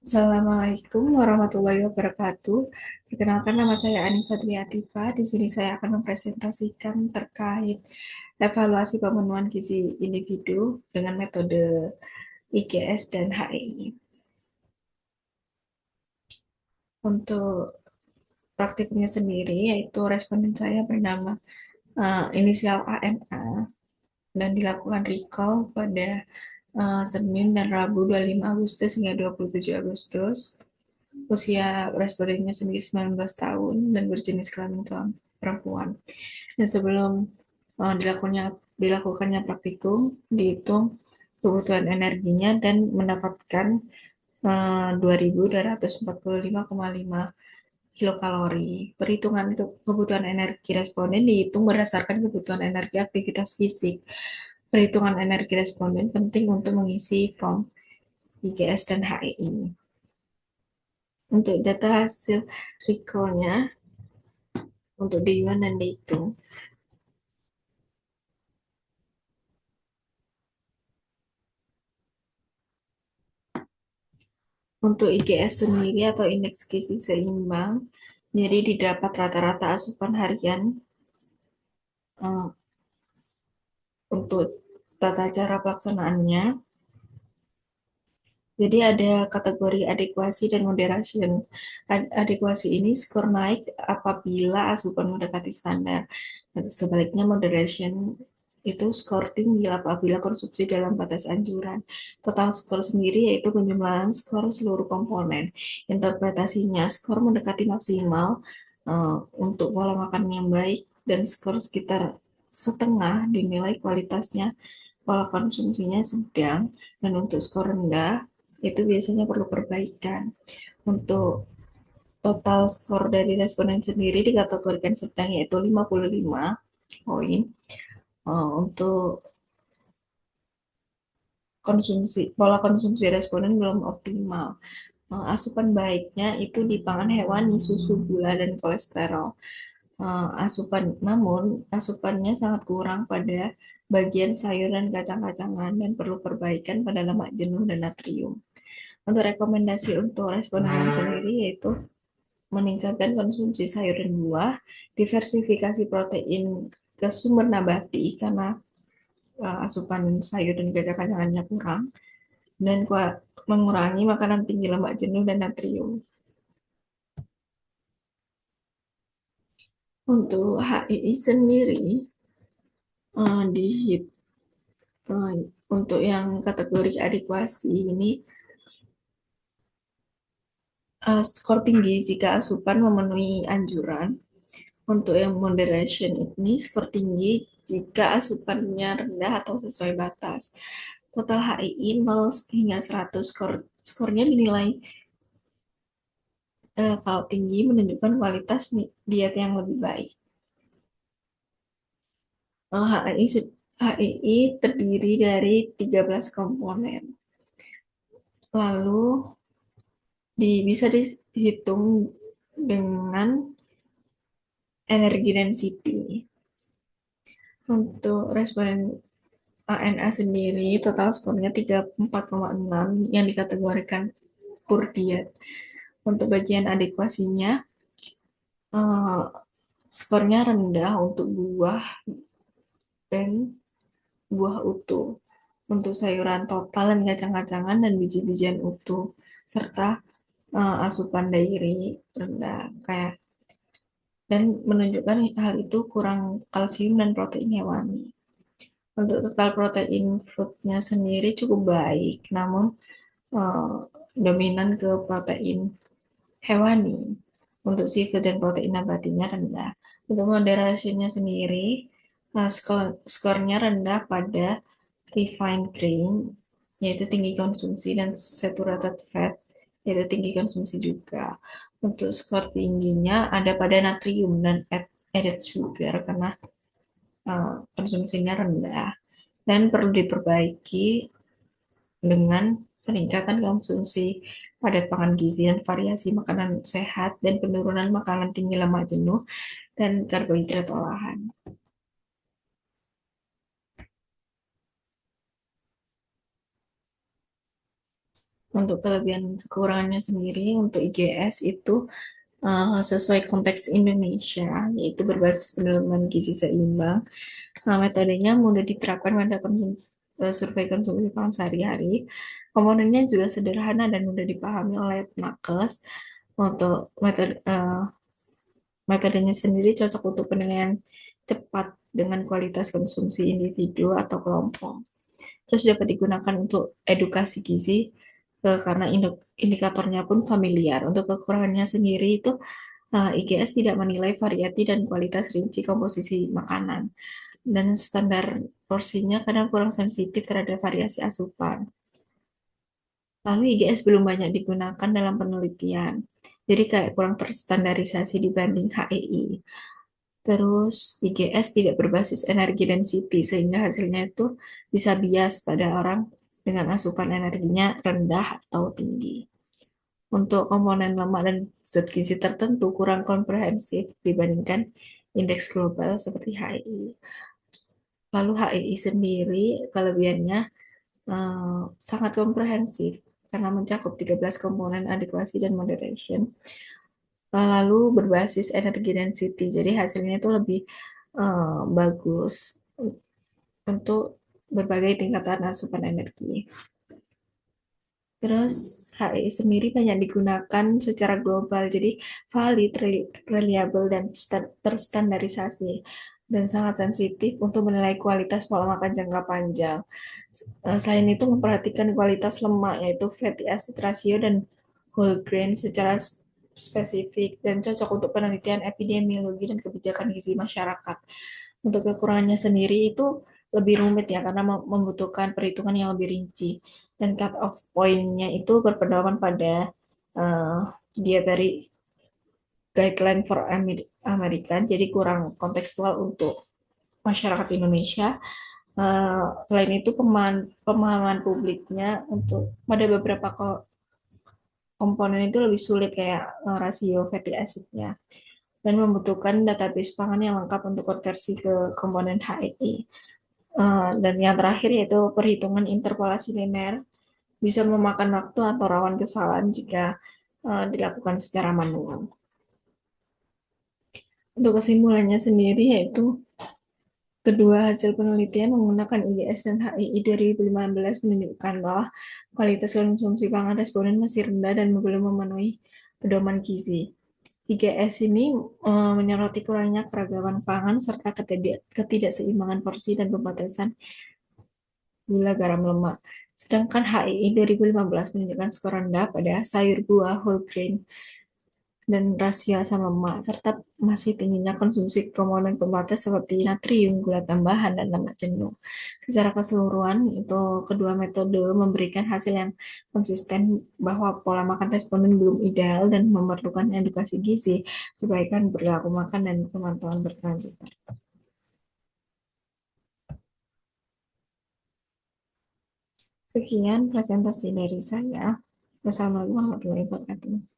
Assalamualaikum warahmatullahi wabarakatuh. Perkenalkan nama saya Anissa Dwi Atifah. Di sini saya akan mempresentasikan terkait evaluasi pemenuhan gizi individu dengan metode IGS dan HEI. Untuk praktiknya sendiri, yaitu responden saya bernama inisial ANA dan dilakukan recall pada Senin dan Rabu 25 Agustus hingga 27 Agustus. Usia respondennya sendiri 19 tahun dan berjenis kelamin perempuan. Dan sebelum dilakukannya praktikum, dihitung kebutuhan energinya dan mendapatkan 2.245,5 kilokalori. Perhitungan untuk kebutuhan energi responden dihitung berdasarkan kebutuhan energi aktivitas fisik. Perhitungan energi responden penting untuk mengisi form IGS dan HEI. Untuk data hasil recall-nya, untuk D1 dan D2. Untuk IGS sendiri atau indeks gizi seimbang, jadi didapat rata-rata asupan harian eh, untuk tata cara pelaksanaannya. Jadi ada kategori adekuasi dan moderation. Adekuasi ini skor naik apabila asupan mendekati standar. Sebaliknya moderation itu skor tinggi apabila konsumsi dalam batas anjuran. Total skor sendiri yaitu penjumlahan skor seluruh komponen. Interpretasinya skor mendekati maksimal untuk pola makan yang baik dan skor sekitar setengah dinilai kualitasnya pola konsumsinya sedang dan untuk skor rendah itu biasanya perlu perbaikan. Untuk total skor dari responden sendiri dikategorikan sedang yaitu 55 poin. Untuk pola konsumsi responden belum optimal. Asupan baiknya itu di pangan hewani, susu, gula, dan kolesterol. Namun asupannya sangat kurang pada bagian sayur dan kacang-kacangan dan perlu perbaikan pada lemak jenuh dan natrium. Untuk rekomendasi untuk responden sendiri yaitu meningkatkan konsumsi sayur dan buah, diversifikasi protein ke sumber nabati karena asupan sayur dan kacang-kacangannya kurang, dan mengurangi makanan tinggi lemak jenuh dan natrium. Untuk HII sendiri, di untuk yang kategori adekuasi ini skor tinggi jika asupan memenuhi anjuran. Untuk yang moderation ini skor tinggi jika asupannya rendah atau sesuai batas. Total HII 0 hingga 100 skornya dinilai kalau tinggi menunjukkan kualitas diet yang lebih baik. HII terdiri dari 13 komponen. Lalu bisa dihitung dengan energi density. Untuk responden ANA sendiri total skornya 34,6 yang dikategorikan poor diet. Untuk bagian adekuasinya eh, skornya rendah untuk buah dan buah utuh. Untuk sayuran total dan kacang-kacangan dan biji-bijian utuh serta asupan dairy rendah kayak dan menunjukkan hal itu kurang kalsium dan protein hewani. Untuk total protein foodnya sendiri cukup baik, namun uh, dominan ke protein hewani. Untuk seafood dan protein nabatinya rendah. Untuk moderationnya sendiri, skornya rendah pada refined grain, yaitu tinggi konsumsi, dan saturated fat, yaitu tinggi konsumsi juga. Untuk skor tingginya ada pada natrium dan added sugar karena konsumsinya rendah dan perlu diperbaiki dengan peningkatan konsumsi padat pangan gizi dan variasi makanan sehat dan penurunan makanan tinggi lemak jenuh dan karbohidrat olahan. Untuk kelebihan kekurangannya sendiri, untuk IGS itu sesuai konteks Indonesia, yaitu berbasis penurunan gizi seimbang. Metodenya mudah diterapkan pada survei konsumsi pangan sehari-hari. Komponennya juga sederhana dan mudah dipahami oleh nakes. Untuk metodenya sendiri cocok untuk penilaian cepat dengan kualitas konsumsi individu atau kelompok. Terus dapat digunakan untuk edukasi gizi karena indikatornya pun familiar. Untuk kekurangannya sendiri itu IGS tidak menilai variasi dan kualitas rinci komposisi makanan. Dan standar porsinya kadang kurang sensitif terhadap variasi asupan. Lalu IGS belum banyak digunakan dalam penelitian. Jadi kayak kurang terstandarisasi dibanding HEI. Terus IGS tidak berbasis energi density sehingga hasilnya itu bisa bias pada orang dengan asupan energinya rendah atau tinggi. Untuk komponen lemak dan zat gizi tertentu kurang komprehensif dibandingkan indeks global seperti HEI. Lalu HEI sendiri kelebihannya sangat komprehensif karena mencakup 13 komponen adekuasi dan moderation. Lalu berbasis energi density, jadi hasilnya itu lebih bagus untuk berbagai tingkatan asupan energi. Terus HEI sendiri banyak digunakan secara global, jadi valid, reliable, dan terstandarisasi dan sangat sensitif untuk menilai kualitas pola makan jangka panjang. Selain itu memperhatikan kualitas lemak yaitu fatty acid ratio dan whole grain secara spesifik dan cocok untuk penelitian epidemiologi dan kebijakan gizi masyarakat. Untuk kekurangannya sendiri itu lebih rumit ya karena membutuhkan perhitungan yang lebih rinci dan cut off point-nya itu berpedoman pada uh, dietary guideline for American, jadi kurang kontekstual untuk masyarakat Indonesia. Selain itu pemahaman publiknya untuk pada beberapa komponen itu lebih sulit kayak rasio fatty acid-nya dan membutuhkan database pangan yang lengkap untuk konversi ke komponen HEI. Dan yang terakhir yaitu perhitungan interpolasi linear bisa memakan waktu atau rawan kesalahan jika dilakukan secara manual. Untuk kesimpulannya sendiri yaitu kedua hasil penelitian menggunakan IGS dan HII 2015 menunjukkan bahwa kualitas konsumsi pangan responden masih rendah dan belum memenuhi pedoman gizi. IGS ini menyoroti kurangnya keragaman pangan serta ketidakseimbangan porsi dan pembatasan gula, garam, lemak. Sedangkan HII 2015 menunjukkan skor rendah pada sayur, buah, whole grain, dan rasio asam lemak, serta masih tingginya konsumsi komponen pembatas seperti natrium, gula tambahan, dan lemak jenuh. Secara keseluruhan, itu kedua metode memberikan hasil yang konsisten bahwa pola makan responden belum ideal dan memerlukan edukasi gizi, perbaikan perilaku makan, dan pemantauan berkelanjutan. Sekian presentasi dari saya. Wassalamualaikum warahmatullahi wabarakatuh.